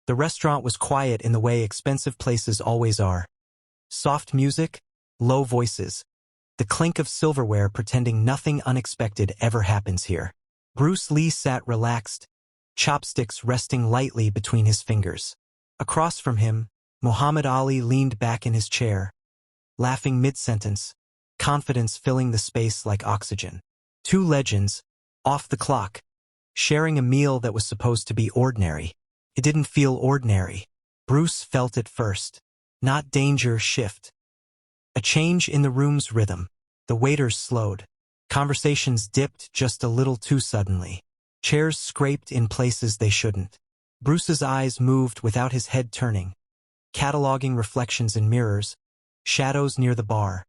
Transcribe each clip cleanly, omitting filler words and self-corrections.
The restaurant was quiet in the way expensive places always are. Soft music, low voices, the clink of silverware pretending nothing unexpected ever happens here. Bruce Lee sat relaxed, chopsticks resting lightly between his fingers. Across from him, Muhammad Ali leaned back in his chair, laughing mid-sentence, confidence filling the space like oxygen. Two legends, off the clock, sharing a meal that was supposed to be ordinary. It didn't feel ordinary. Bruce felt it first. Not danger, shift. A change in the room's rhythm. The waiters slowed. Conversations dipped just a little too suddenly. Chairs scraped in places they shouldn't. Bruce's eyes moved without his head turning, cataloging reflections in mirrors, shadows near the bar,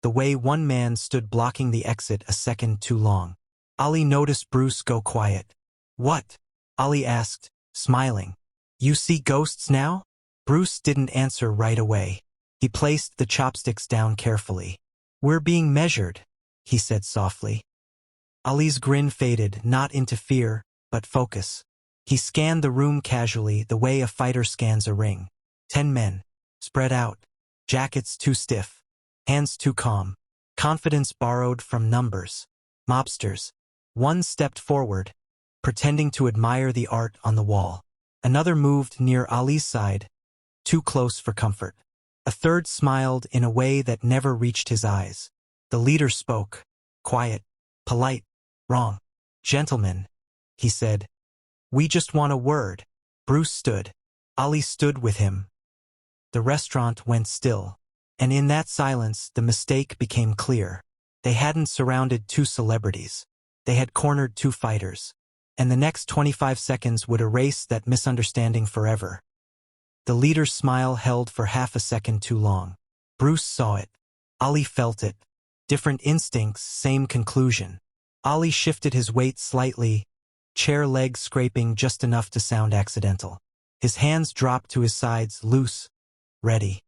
the way one man stood blocking the exit a second too long. Ali noticed Bruce go quiet. "What?" Ali asked, smiling. "You see ghosts now?" Bruce didn't answer right away. He placed the chopsticks down carefully. "We're being measured," he said softly. Ali's grin faded, not into fear, but focus. He scanned the room casually, the way a fighter scans a ring. 10 men, spread out, jackets too stiff, hands too calm, confidence borrowed from numbers. Mobsters. One stepped forward, pretending to admire the art on the wall. Another moved near Ali's side, too close for comfort. A third smiled in a way that never reached his eyes. The leader spoke, quiet, polite, wrong. "Gentlemen," he said, "we just want a word." Bruce stood. Ali stood with him. The restaurant went still, and in that silence the mistake became clear. They hadn't surrounded two celebrities. They had cornered two fighters, and the next 25 seconds would erase that misunderstanding forever. The leader's smile held for half a second too long. Bruce saw it. Ali felt it. Different instincts, same conclusion. Ali shifted his weight slightly, chair leg scraping just enough to sound accidental. His hands dropped to his sides, loose, ready.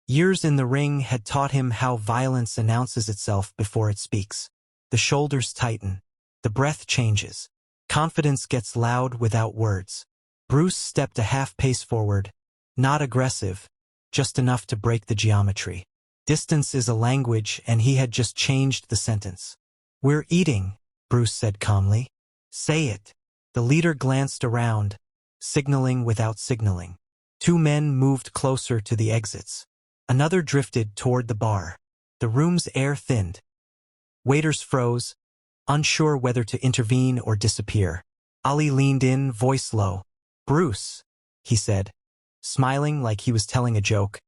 Years in the ring had taught him how violence announces itself before it speaks. The shoulders tighten. The breath changes. Confidence gets loud without words. Bruce stepped a half-pace forward, not aggressive, just enough to break the geometry. Distance is a language, and he had just changed the sentence. "We're eating," Bruce said calmly. "Say it." The leader glanced around, signaling without signaling. Two men moved closer to the exits. Another drifted toward the bar. The room's air thinned. Waiters froze, unsure whether to intervene or disappear. Ali leaned in, voice low. "Bruce," he said, smiling like he was telling a joke.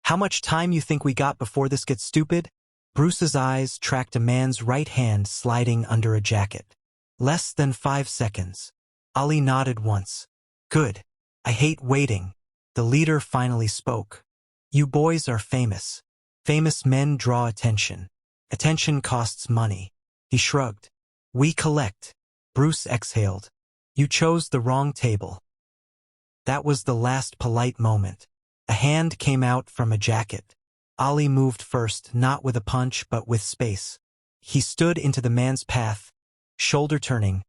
"How much time you think we got before this gets stupid?" Bruce's eyes tracked a man's right hand sliding under a jacket. "Less than 5 seconds." Ali nodded once. "Good. I hate waiting." The leader finally spoke. "You boys are famous. Famous men draw attention. Attention costs money." He shrugged. "We collect." Bruce exhaled. "You chose the wrong table." That was the last polite moment. A hand came out from a jacket. Ali moved first, not with a punch but with space. He stood into the man's path, shoulder turning,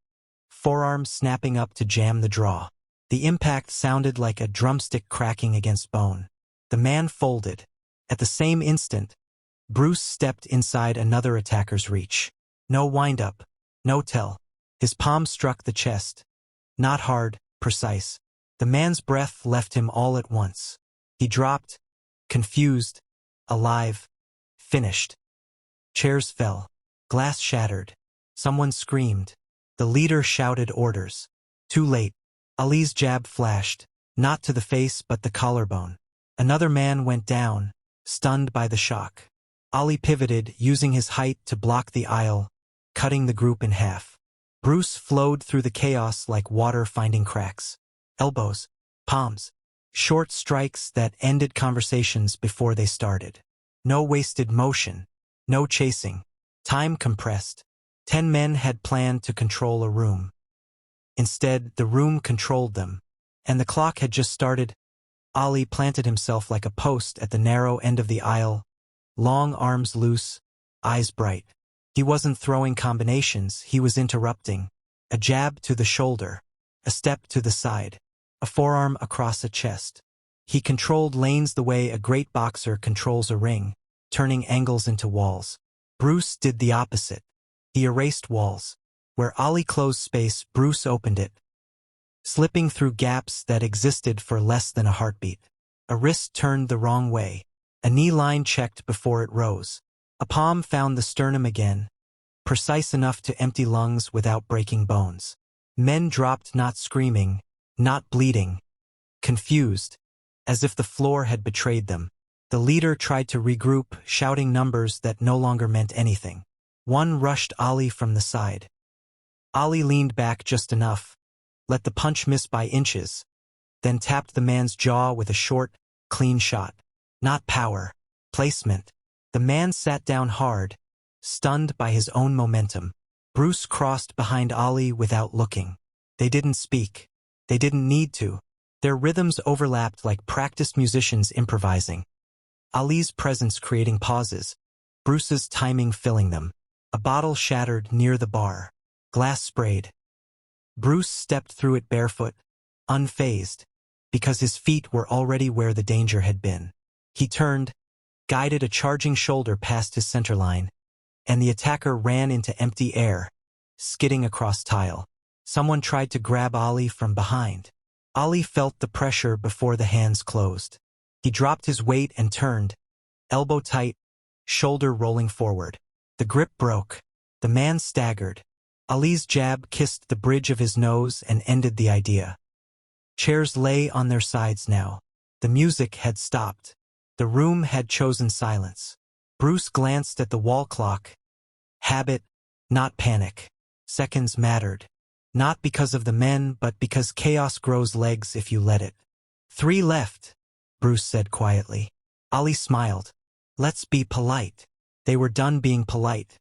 forearm snapping up to jam the draw. The impact sounded like a drumstick cracking against bone. The man folded. At the same instant, Bruce stepped inside another attacker's reach. No wind-up, no tell. His palm struck the chest. Not hard, precise. The man's breath left him all at once. He dropped, confused, alive, finished. Chairs fell. Glass shattered. Someone screamed. The leader shouted orders. Too late. Ali's jab flashed, not to the face but the collarbone. Another man went down, stunned by the shock. Ali pivoted, using his height to block the aisle, cutting the group in half. Bruce flowed through the chaos like water finding cracks. Elbows, palms, short strikes that ended conversations before they started. No wasted motion, no chasing. Time compressed. 10 men had planned to control a room. Instead, the room controlled them, and the clock had just started. Ali planted himself like a post at the narrow end of the aisle, long arms loose, eyes bright. He wasn't throwing combinations, he was interrupting. A jab to the shoulder, a step to the side, a forearm across a chest. He controlled lanes the way a great boxer controls a ring, turning angles into walls. Bruce did the opposite. He erased walls. Where Ali closed space, Bruce opened it, slipping through gaps that existed for less than a heartbeat. A wrist turned the wrong way. A knee line checked before it rose. A palm found the sternum again, precise enough to empty lungs without breaking bones. Men dropped, not screaming, not bleeding, confused, as if the floor had betrayed them. The leader tried to regroup, shouting numbers that no longer meant anything. One rushed Ali from the side. Ali leaned back just enough, let the punch miss by inches, then tapped the man's jaw with a short, clean shot. Not power, placement. The man sat down hard, stunned by his own momentum. Bruce crossed behind Ali without looking. They didn't speak. They didn't need to. Their rhythms overlapped like practiced musicians improvising. Ali's presence creating pauses, Bruce's timing filling them. A bottle shattered near the bar. Glass sprayed. Bruce stepped through it barefoot, unfazed, because his feet were already where the danger had been. He turned, guided a charging shoulder past his center line, and the attacker ran into empty air, skidding across tile. Someone tried to grab Ali from behind. Ali felt the pressure before the hands closed. He dropped his weight and turned, elbow tight, shoulder rolling forward. The grip broke. The man staggered. Ali's jab kissed the bridge of his nose and ended the idea. Chairs lay on their sides now. The music had stopped. The room had chosen silence. Bruce glanced at the wall clock. Habit, not panic. Seconds mattered. Not because of the men, but because chaos grows legs if you let it. 3 left, Bruce said quietly. Ali smiled. Let's be polite. They were done being polite.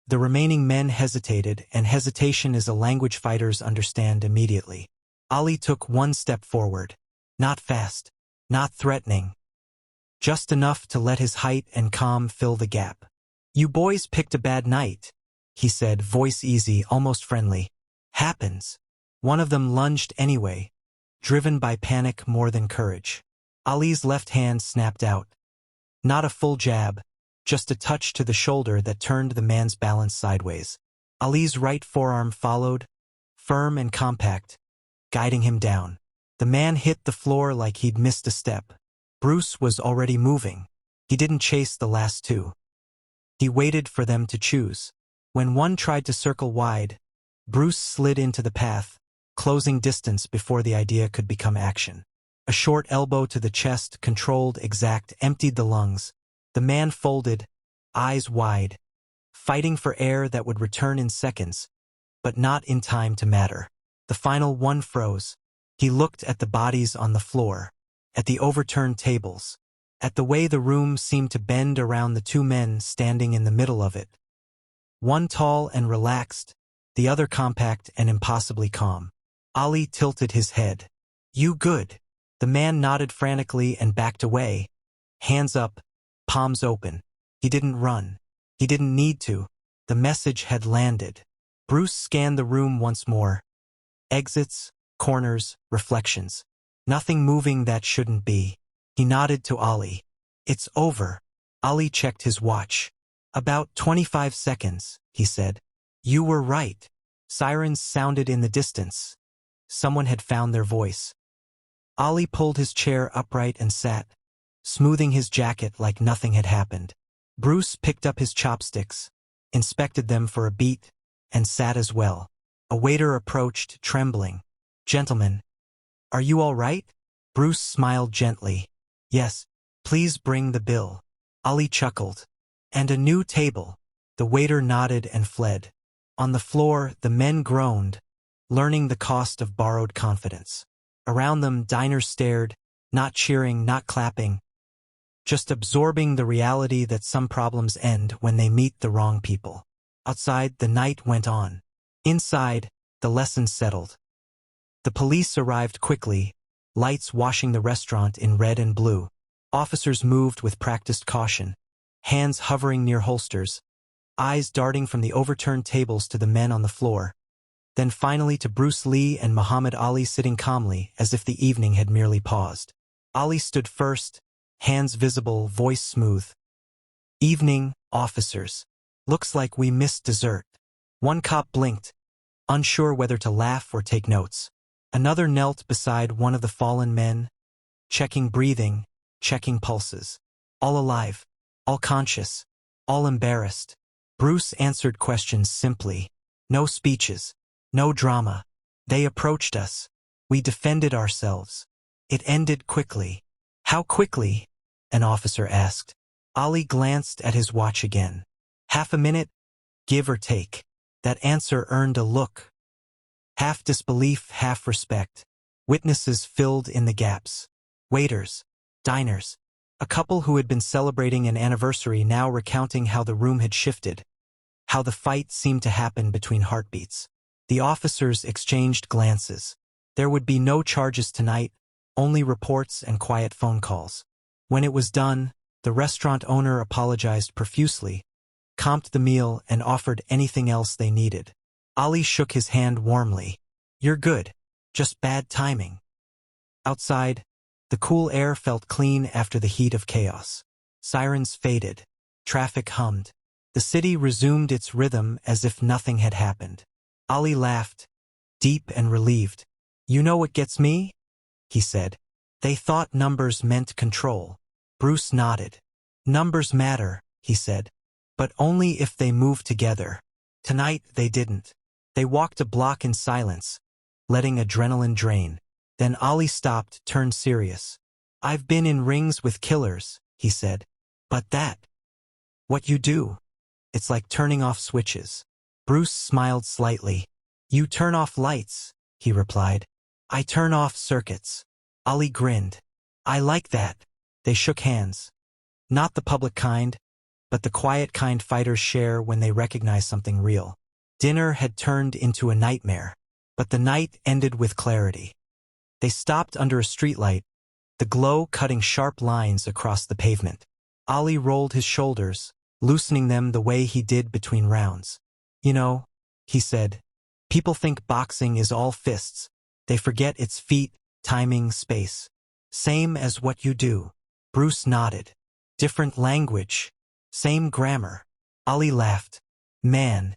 The remaining men hesitated, and hesitation is a language fighters understand immediately. Ali took 1 step forward. Not fast. Not threatening. Just enough to let his height and calm fill the gap. You boys picked a bad night, he said, voice easy, almost friendly. Happens. One of them lunged anyway, driven by panic more than courage. Ali's left hand snapped out. Not a full jab, just a touch to the shoulder that turned the man's balance sideways. Ali's right forearm followed, firm and compact, guiding him down. The man hit the floor like he'd missed a step. Bruce was already moving. He didn't chase the last 2. He waited for them to choose. When one tried to circle wide, Bruce slid into the path, closing distance before the idea could become action. A short elbow to the chest, controlled, exact, emptied the lungs. The man folded, eyes wide, fighting for air that would return in seconds, but not in time to matter. The final one froze. He looked at the bodies on the floor, at the overturned tables, at the way the room seemed to bend around the 2 men standing in the middle of it. One tall and relaxed, the other compact and impossibly calm. Ali tilted his head. You good? The man nodded frantically and backed away, hands up, palms open. He didn't run. He didn't need to. The message had landed. Bruce scanned the room once more. Exits, corners, reflections. Nothing moving that shouldn't be. He nodded to Ali. It's over. Ali checked his watch. About 25 seconds, he said. You were right. Sirens sounded in the distance. Someone had found their voice. Ali pulled his chair upright and sat, smoothing his jacket like nothing had happened. Bruce picked up his chopsticks, inspected them for a beat, and sat as well. A waiter approached, trembling. Gentlemen, are you all right? Bruce smiled gently. Yes, please bring the bill. Ali chuckled. And a new table. The waiter nodded and fled. On the floor, the men groaned, learning the cost of borrowed confidence. Around them, diners stared, not cheering, not clapping, just absorbing the reality that some problems end when they meet the wrong people. Outside, the night went on. Inside, the lesson settled. The police arrived quickly, lights washing the restaurant in red and blue. Officers moved with practiced caution, hands hovering near holsters, eyes darting from the overturned tables to the men on the floor. then finally to Bruce Lee and Muhammad Ali sitting calmly as if the evening had merely paused. Ali stood first, hands visible, voice smooth. "Evening, officers. Looks like we missed dessert." One cop blinked, unsure whether to laugh or take notes. Another knelt beside one of the fallen men, checking breathing, checking pulses. All alive, all conscious, all embarrassed. Bruce answered questions simply. No speeches, no drama. They approached us. We defended ourselves. It ended quickly. "How quickly?" an officer asked. Ali glanced at his watch again. "Half a minute, give or take." That answer earned a look. Half disbelief, half respect. Witnesses filled in the gaps. Waiters, diners, a couple who had been celebrating an anniversary now recounting how the room had shifted, how the fight seemed to happen between heartbeats. The officers exchanged glances. There would be no charges tonight, only reports and quiet phone calls. When it was done, the restaurant owner apologized profusely, comped the meal, and offered anything else they needed. Ali shook his hand warmly. "You're good. Just bad timing." Outside, the cool air felt clean after the heat of chaos. Sirens faded. Traffic hummed. The city resumed its rhythm as if nothing had happened. Ali laughed, deep and relieved. "You know what gets me?" he said. "They thought numbers meant control." Bruce nodded. "Numbers matter," he said, "but only if they move together. Tonight they didn't." They walked a block in silence, letting adrenaline drain. Then Ali stopped, turned serious. "I've been in rings with killers," he said. "But that, what you do, it's like turning off switches." Bruce smiled slightly. "You turn off lights," he replied. "I turn off circuits." Ali grinned. "I like that." They shook hands. Not the public kind, but the quiet kind fighters share when they recognize something real. Dinner had turned into a nightmare, but the night ended with clarity. They stopped under a streetlight, the glow cutting sharp lines across the pavement. Ali rolled his shoulders, loosening them the way he did between rounds. "You know," he said, "people think boxing is all fists. They forget it's feet, timing, space. Same as what you do." Bruce nodded. "Different language. Same grammar." Ali laughed. "Man,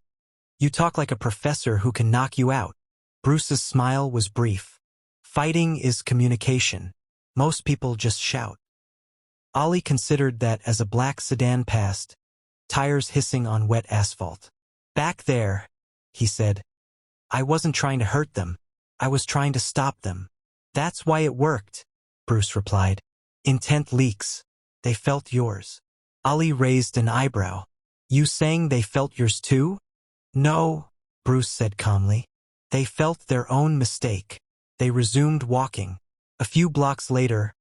you talk like a professor who can knock you out." Bruce's smile was brief. "Fighting is communication. Most people just shout." Ali considered that as a black sedan passed, tires hissing on wet asphalt. "Back there," he said, "I wasn't trying to hurt them. I was trying to stop them." "That's why it worked," Bruce replied. "Intent leaks. They felt yours." Ali raised an eyebrow. "You saying they felt yours too?" "No," Bruce said calmly. "They felt their own mistake." They resumed walking. A few blocks later,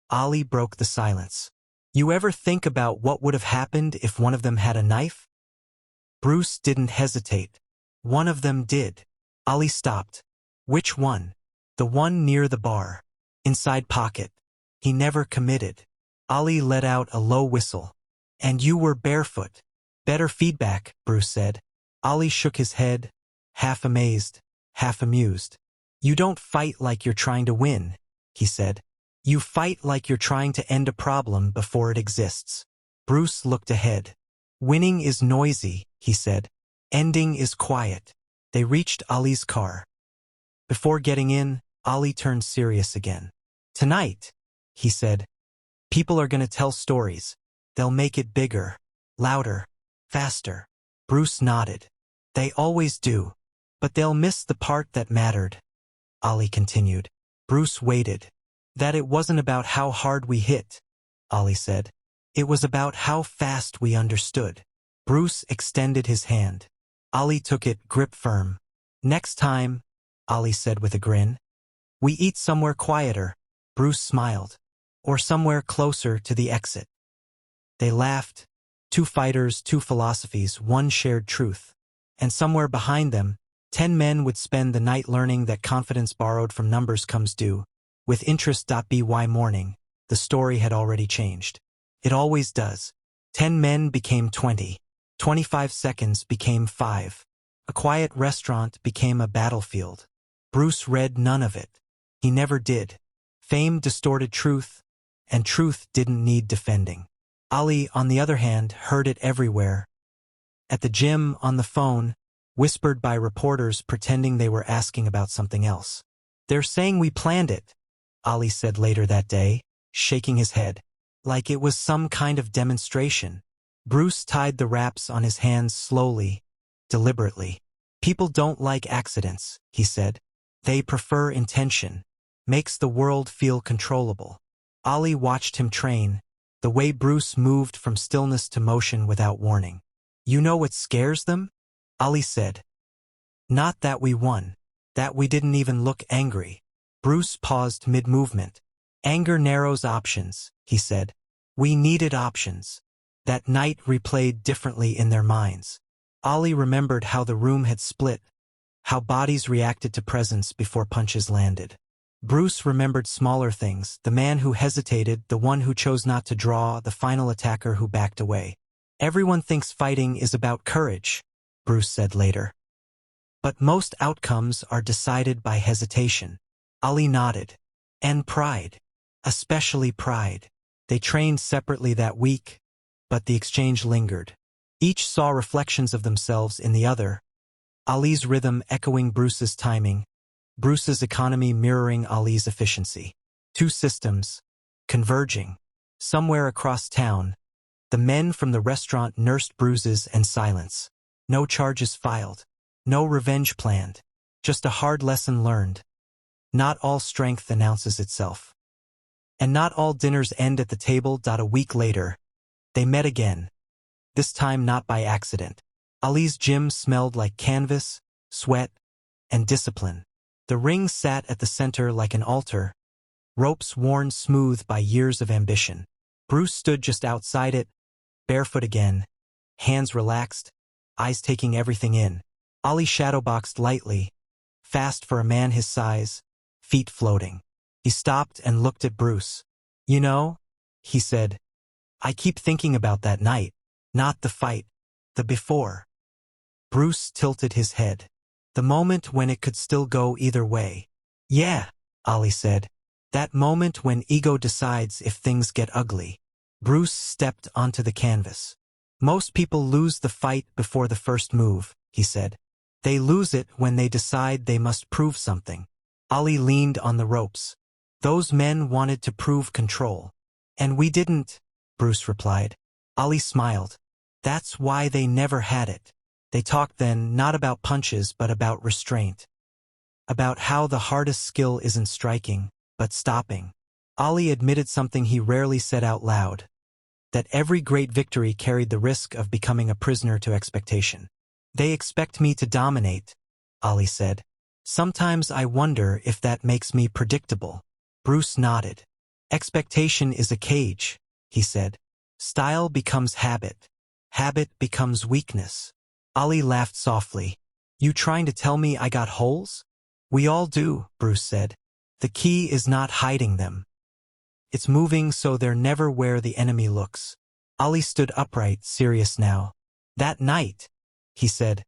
Ali broke the silence. "You ever think about what would have happened if one of them had a knife?" Bruce didn't hesitate. "One of them did." Ali stopped. "Which one?" "The one near the bar. Inside pocket. He never committed." Ali let out a low whistle. "And you were barefoot." "Better feedback," Bruce said. Ali shook his head, half amazed, half amused. "You don't fight like you're trying to win," he said. "You fight like you're trying to end a problem before it exists." Bruce looked ahead. "Winning is noisy," he said. "Ending is quiet." They reached Ali's car. Before getting in, Ali turned serious again. "Tonight," he said, "people are going to tell stories. They'll make it bigger, louder, faster." Bruce nodded. "They always do. But they'll miss the part that mattered," Ali continued. Bruce waited. "That it wasn't about how hard we hit," Ali said. "It was about how fast we understood." Bruce extended his hand. Ali took it, grip firm. "Next time," Ali said with a grin. "We eat somewhere quieter," Bruce smiled. "Or somewhere closer to the exit." They laughed. Two fighters, two philosophies, one shared truth. And somewhere behind them, 10 men would spend the night learning that confidence borrowed from numbers comes due. With interest.by morning, the story had already changed. It always does. 10 men became 20. 25 seconds became 5. A quiet restaurant became a battlefield. Bruce read none of it. He never did. Fame distorted truth, and truth didn't need defending. Ali, on the other hand, heard it everywhere. At the gym, on the phone, whispered by reporters pretending they were asking about something else. "They're saying we planned it," Ali said later that day, shaking his head. Like it was some kind of demonstration. Bruce tied the wraps on his hands slowly, deliberately. "People don't like accidents," he said. "They prefer intention. Makes the world feel controllable." Ali watched him train, the way Bruce moved from stillness to motion without warning. "You know what scares them?" Ali said. "Not that we won. That we didn't even look angry." Bruce paused mid-movement. "Anger narrows options," he said. "We needed options." That night replayed differently in their minds. Ali remembered how the room had split, how bodies reacted to presence before punches landed. Bruce remembered smaller things, the man who hesitated, the one who chose not to draw, the final attacker who backed away. "Everyone thinks fighting is about courage," Bruce said later. "But most outcomes are decided by hesitation." Ali nodded. "And pride. Especially pride." They trained separately that week, but the exchange lingered. Each saw reflections of themselves in the other. Ali's rhythm echoing Bruce's timing, Bruce's economy mirroring Ali's efficiency. Two systems, converging. Somewhere across town, the men from the restaurant nursed bruises and silence. No charges filed. No revenge planned. Just a hard lesson learned. Not all strength announces itself. And not all dinners end at the table. A week later, they met again. This time not by accident. Ali's gym smelled like canvas, sweat, and discipline. The ring sat at the center like an altar, ropes worn smooth by years of ambition. Bruce stood just outside it, barefoot again, hands relaxed, eyes taking everything in. Ali shadowboxed lightly, fast for a man his size, feet floating. He stopped and looked at Bruce. "You know," he said, "I keep thinking about that night. Not the fight, the before." Bruce tilted his head. The moment when it could still go either way. "Yeah," Ali said. "That moment when ego decides if things get ugly." Bruce stepped onto the canvas. "Most people lose the fight before the first move," he said. "They lose it when they decide they must prove something." Ali leaned on the ropes. "Those men wanted to prove control. And we didn't," Bruce replied. Ali smiled. "That's why they never had it." They talked then not about punches but about restraint. About how the hardest skill isn't striking, but stopping. Ali admitted something he rarely said out loud. That every great victory carried the risk of becoming a prisoner to expectation. "They expect me to dominate," Ali said. "Sometimes I wonder if that makes me predictable." Bruce nodded. "Expectation is a cage," he said. "Style becomes habit. Habit becomes weakness." Ali laughed softly. "You trying to tell me I got holes?" "We all do," Bruce said. "The key is not hiding them. It's moving so they're never where the enemy looks." Ali stood upright, serious now. "That night," he said,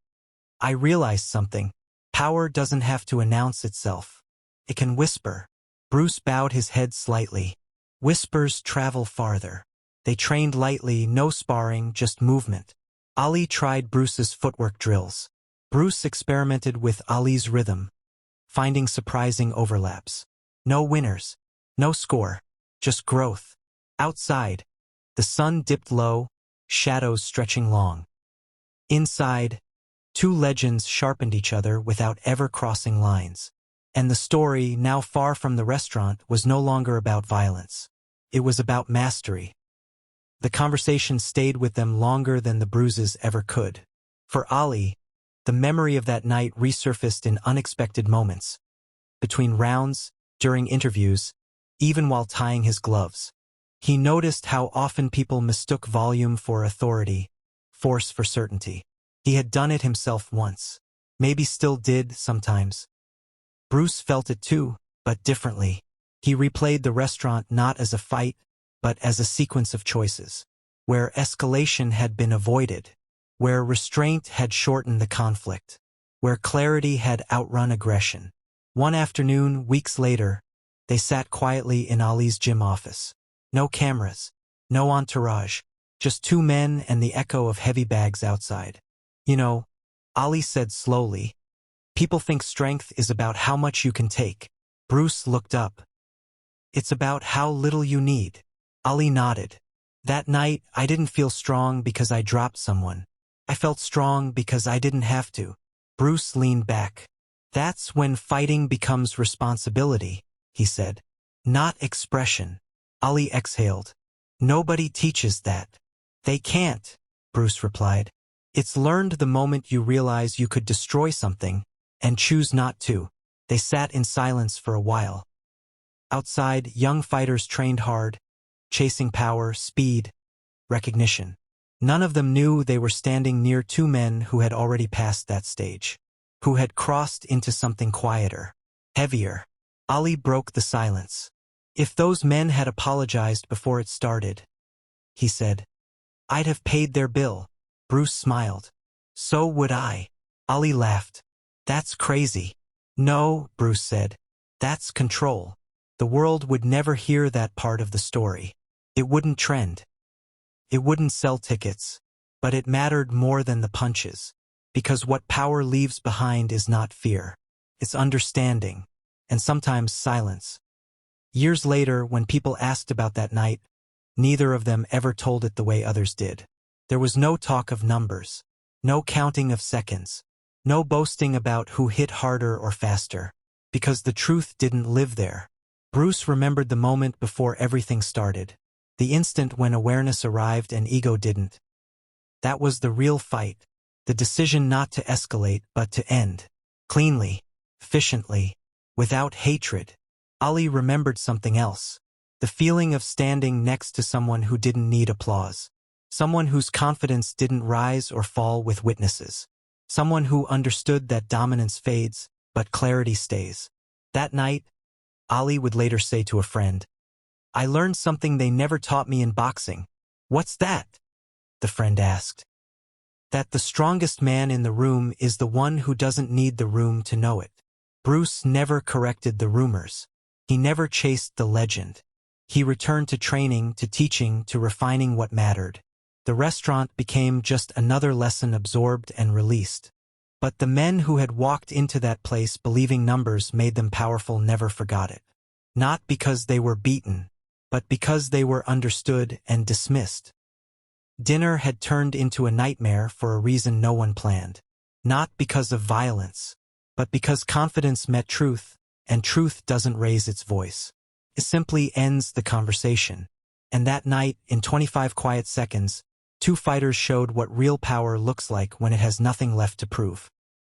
"I realized something. Power doesn't have to announce itself. It can whisper." Bruce bowed his head slightly. "Whispers travel farther." They trained lightly, no sparring, just movement. Ali tried Bruce's footwork drills. Bruce experimented with Ali's rhythm, finding surprising overlaps. No winners, no score, just growth. Outside, the sun dipped low, shadows stretching long. Inside, two legends sharpened each other without ever crossing lines. And the story, now far from the restaurant, was no longer about violence. It was about mastery. The conversation stayed with them longer than the bruises ever could. For Ali, the memory of that night resurfaced in unexpected moments. Between rounds, during interviews, even while tying his gloves. He noticed how often people mistook volume for authority, force for certainty. He had done it himself once. Maybe still did sometimes. Bruce felt it too, but differently. He replayed the restaurant not as a fight, but as a sequence of choices, where escalation had been avoided, where restraint had shortened the conflict. where clarity had outrun aggression. One afternoon, weeks later, they sat quietly in Ali's gym office. No cameras, no entourage, just two men and the echo of heavy bags outside. You know, Ali said slowly, people think strength is about how much you can take. Bruce looked up. It's about how little you need. Ali nodded. That night, I didn't feel strong because I dropped someone. I felt strong because I didn't have to. Bruce leaned back. That's when fighting becomes responsibility, he said. Not expression. Ali exhaled. Nobody teaches that. They can't, Bruce replied. It's learned the moment you realize you could destroy something and choose not to. They sat in silence for a while. Outside, young fighters trained hard, chasing power, speed, recognition. None of them knew they were standing near two men who had already passed that stage, who had crossed into something quieter, heavier. Ali broke the silence. If those men had apologized before it started, he said, I'd have paid their bill. Bruce smiled. So would I. Ali laughed. That's crazy. No, Bruce said. That's control. The world would never hear that part of the story. It wouldn't trend. It wouldn't sell tickets. But it mattered more than the punches. Because what power leaves behind is not fear. It's understanding. And sometimes silence. Years later, when people asked about that night, neither of them ever told it the way others did. There was no talk of numbers. No counting of seconds. No boasting about who hit harder or faster. Because the truth didn't live there. Bruce remembered the moment before everything started. The instant when awareness arrived and ego didn't. That was the real fight. The decision not to escalate but to end. Cleanly. Efficiently. Without hatred. Ali remembered something else. The feeling of standing next to someone who didn't need applause. Someone whose confidence didn't rise or fall with witnesses. Someone who understood that dominance fades, but clarity stays. That night, Ali would later say to a friend, I learned something they never taught me in boxing. What's that? The friend asked. That the strongest man in the room is the one who doesn't need the room to know it. Bruce never corrected the rumors. He never chased the legend. He returned to training, to teaching, to refining what mattered. The restaurant became just another lesson absorbed and released. But the men who had walked into that place believing numbers made them powerful never forgot it. Not because they were beaten, but because they were understood and dismissed. Dinner had turned into a nightmare for a reason no one planned. Not because of violence, but because confidence met truth, and truth doesn't raise its voice. It simply ends the conversation. And that night, in 25 quiet seconds, two fighters showed what real power looks like when it has nothing left to prove.